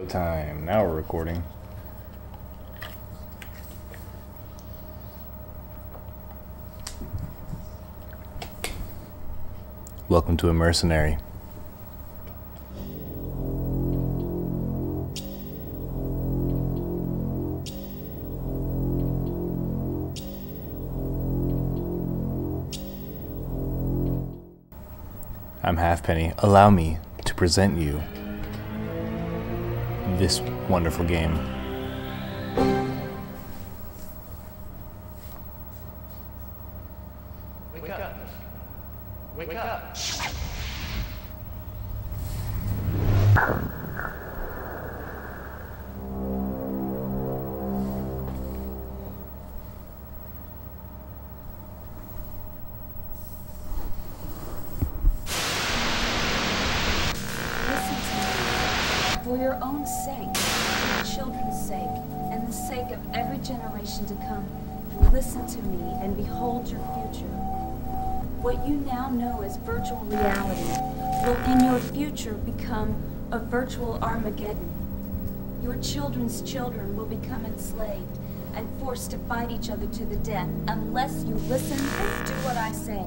Time. Now we're recording. Welcome to Immercenary. I'm Halfpenny. Allow me to present you this wonderful game. Wake up. Wake up. For your own sake, for your children's sake, and the sake of every generation to come, listen to me and behold your future. What you now know as virtual reality will in your future become a virtual Armageddon. Your children's children will become enslaved and forced to fight each other to the death unless you listen and do what I say.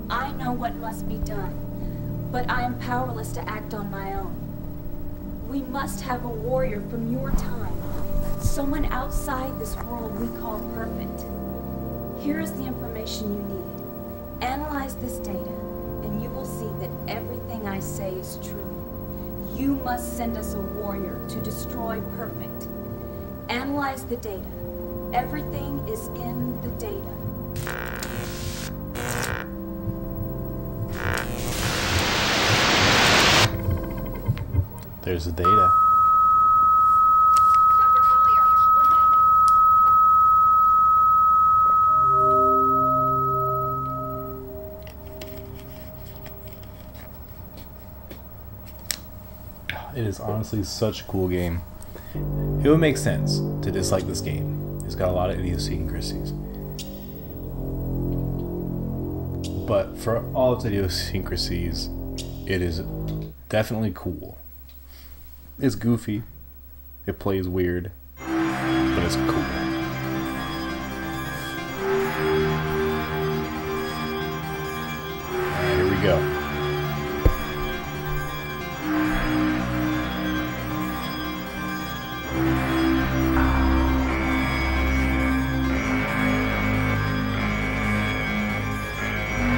I know what must be done, but I am powerless to act on my own. We must have a warrior from your time, someone outside this world we call perfect. Here is the information you need. Analyze this data, and you will see that everything I say is true. You must send us a warrior to destroy perfect. Analyze the data. Everything is in the data. There's the data. Dr. Collier! We're back. It is honestly such a cool game. It would make sense to dislike this game. It's got a lot of idiosyncrasies. But for all its idiosyncrasies, it is definitely cool. It's goofy. It plays weird. But it's cool. Alright, here we go.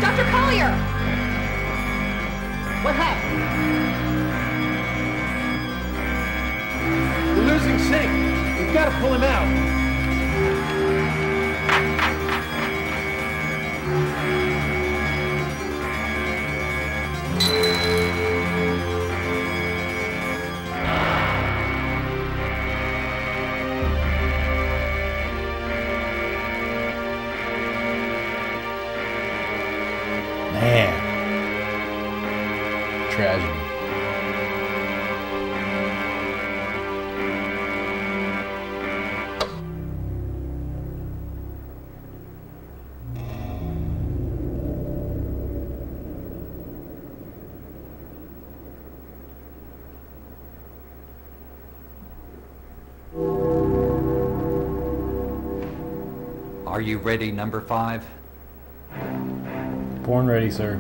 Dr. Collier! What happened? We're losing sync. We've got to pull him out. Man. Tragedy. Are you ready, number 5? Born ready, sir.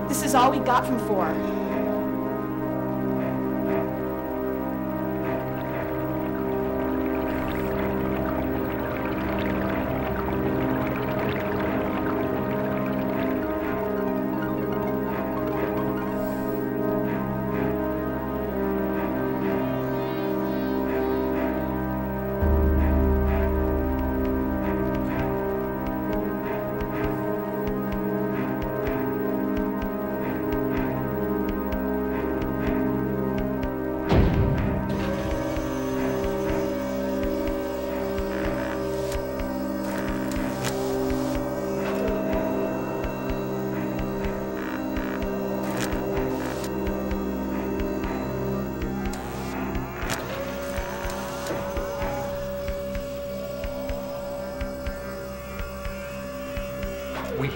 This is all we got from 4.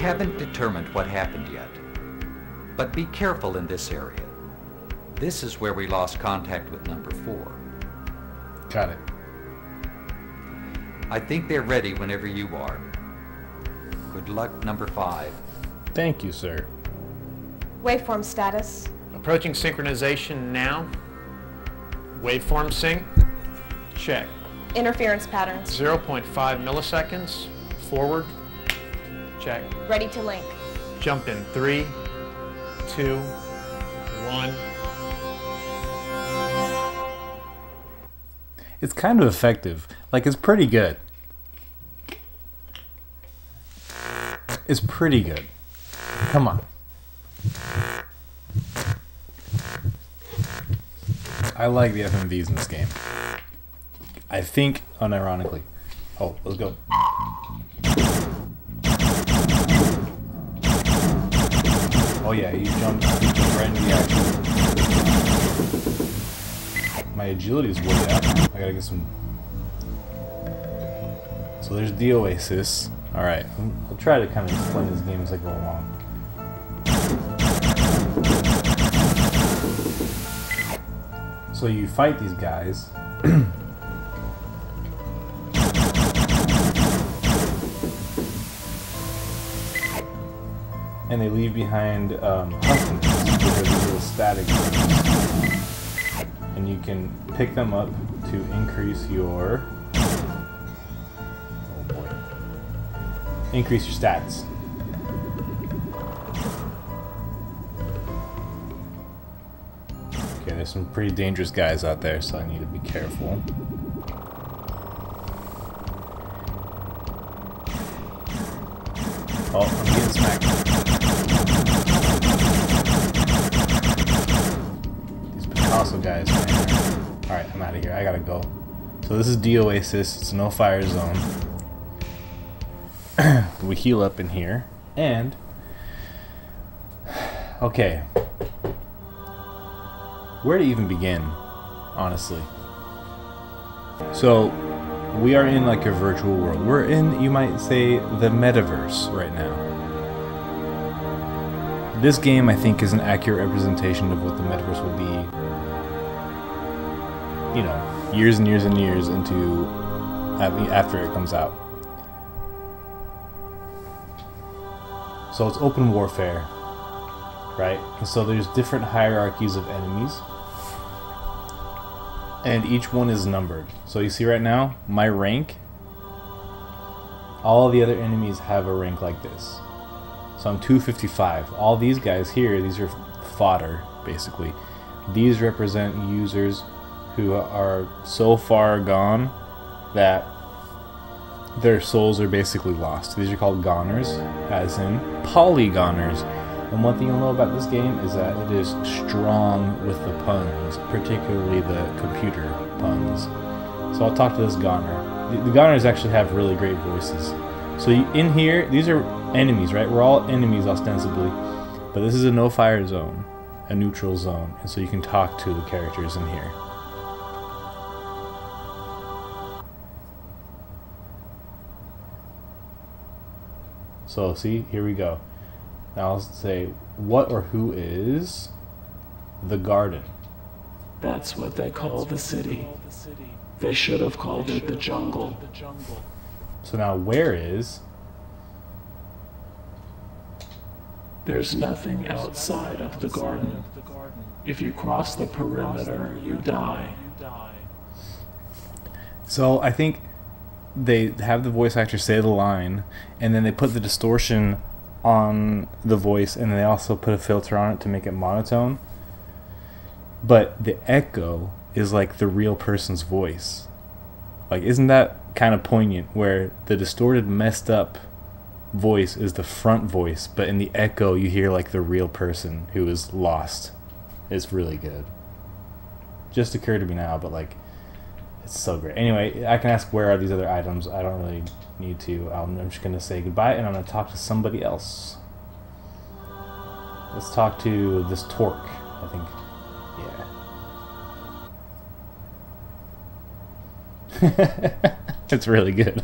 haven't determined what happened yet, but be careful in this area. This is where we lost contact with number 4. Got it. I think they're ready whenever you are. Good luck, number 5. Thank you, sir. Waveform status. Approaching synchronization now. Waveform sync. Check. Interference patterns. 0.5 milliseconds. Forward. Check. Ready to link. Jump in 3, 2, 1. It's kind of effective. Like, it's pretty good. It's pretty good. Come on. I like the FMVs in this game. I think, unironically. Oh, let's go. Oh yeah, you jump right into the action. My agility is way up. I gotta get some... So there's the Oasis. Alright, I'll try to kind of explain this game as I go along. So you fight these guys. And they leave behind huskins, which are these little static things. And you can pick them up to increase your... Oh boy. Increase your stats. Okay, there's some pretty dangerous guys out there, so I need to be careful. Oh, I'm getting smacked. These Picasso guys, man. Alright, I'm out of here. I gotta go. So this is the Oasis. It's no fire zone. We heal up in here. And... Okay. Where to even begin, honestly. So, we are in like a virtual world. We're in, you might say, the metaverse right now. This game, I think, is an accurate representation of what the metaverse will be, you know, years and years and years into, after it comes out. So it's open warfare, right? And so there's different hierarchies of enemies. And each one is numbered. So you see right now, my rank, all the other enemies have a rank like this. So I'm 255. All these guys here, these are fodder, basically. These represent users who are so far gone that their souls are basically lost. These are called goners, as in polygoners. And one thing you'll know about this game is that it is strong with the puns, particularly the computer puns. So I'll talk to this goner. The goners actually have really great voices. So in here, these are enemies, right? We're all enemies ostensibly, but this is a no-fire zone, a neutral zone, and so you can talk to the characters in here. So see, here we go. Now I'll say, what or who is the garden? That's what they call the city. They should have called it the jungle. So now where is? There's nothing outside of the garden. If you cross the perimeter, you die. So I think they have the voice actor say the line, and then they put the distortion on the voice, and they also put a filter on it to make it monotone. But the echo is like the real person's voice. Like, isn't that kind of poignant, where the distorted, messed up voice is the front voice, but in the echo you hear like the real person who is lost. It's really good. Just occurred to me now, but like, it's so great. Anyway, I can ask where are these other items. I don't really need to. I'm just going to say goodbye, and I'm going to talk to somebody else. Let's talk to this Torque, I think. Yeah. It's really good.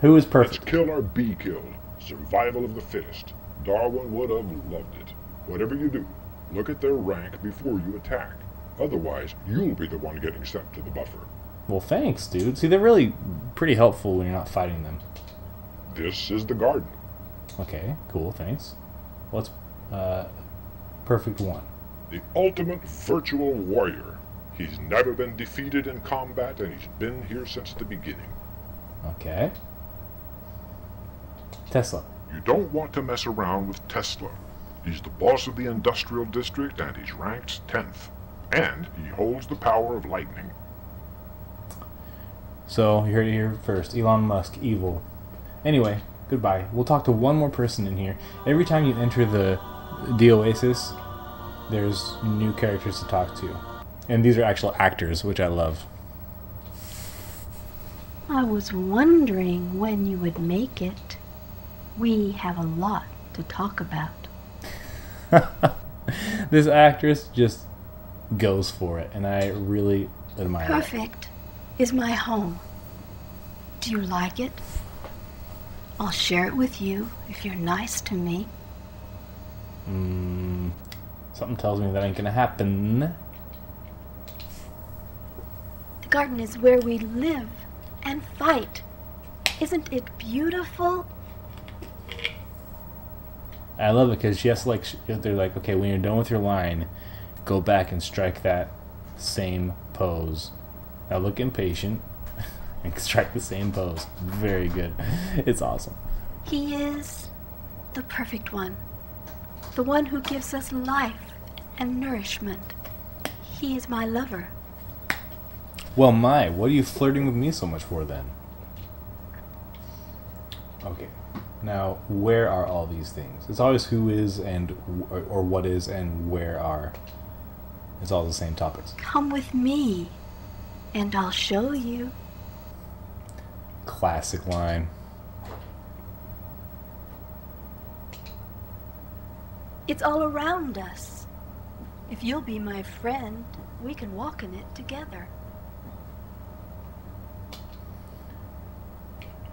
Who is Let's perfect? kill or be killed. Survival of the fittest. Darwin would have loved it. Whatever you do, look at their rank before you attack. Otherwise, you'll be the one getting sent to the buffer. Well, thanks, dude. See, they're really pretty helpful when you're not fighting them. This is the garden. Okay, cool, thanks. What's perfect one? The ultimate virtual warrior. He's never been defeated in combat, and he's been here since the beginning. Okay. Tesla. You don't want to mess around with Tesla. He's the boss of the industrial district, and he's ranked 10th. And he holds the power of lightning. So, you heard it here first. Elon Musk, evil. Anyway, goodbye. We'll talk to one more person in here. Every time you enter the Oasis, there's new characters to talk to. And these are actual actors, which I love. I was wondering when you would make it. We have a lot to talk about. This actress just goes for it, and I really admire it. Perfect is my home. Do you like it? I'll share it with you if you're nice to me. Something tells me that ain't gonna happen. The garden is where we live and fight. Isn't it beautiful? I love it because she has to, like, they're like, okay, when you're done with your line, go back and strike that same pose. Now look impatient and strike the same pose. Very good. It's awesome. He is the perfect one. The one who gives us life and nourishment. He is my lover. Well, what are you flirting with me so much for then? Okay. Now, where are all these things? It's always who is and or what is and where are. It's all the same topics. Come with me, and I'll show you. Classic line. It's all around us. If you'll be my friend, we can walk in it together.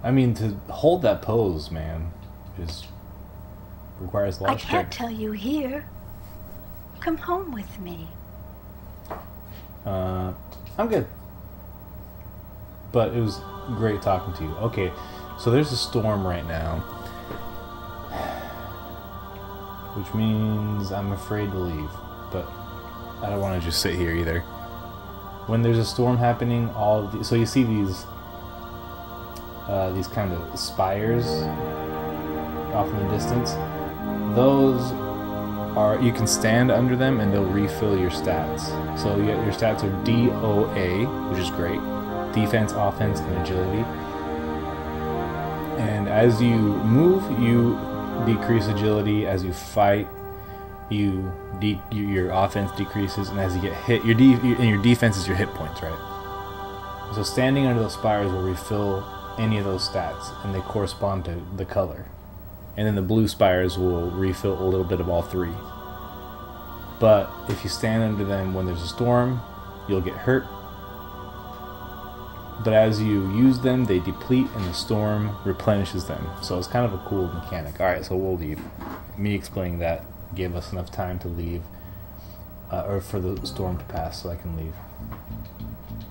I mean, to hold that pose, man, requires a lot I of can't strength. tell you here. Come home with me. I'm good. But it was great talking to you. Okay, so there's a storm right now, which means I'm afraid to leave, but I don't want to just sit here either. When there's a storm happening, so you see these kind of spires off in the distance. Those are, you can stand under them and they'll refill your stats. So your stats are DOA, which is great. Defense, offense, and agility. And as you move, you decrease agility. As you fight, your offense decreases, and as you get hit, your defense is your hit points, right? So standing under those spires will refill any of those stats, and they correspond to the color. And then the blue spires will refill a little bit of all three. But if you stand under them when there's a storm, you'll get hurt. But as you use them, they deplete, and the storm replenishes them. So it's kind of a cool mechanic. Alright, so we'll leave. Me explaining that gave us enough time to leave, or for the storm to pass so I can leave.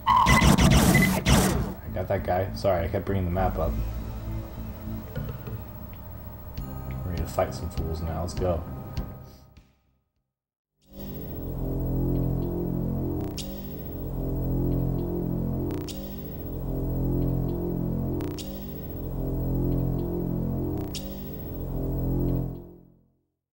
I got that guy. Sorry, I kept bringing the map up. We're ready to fight some fools now. Let's go.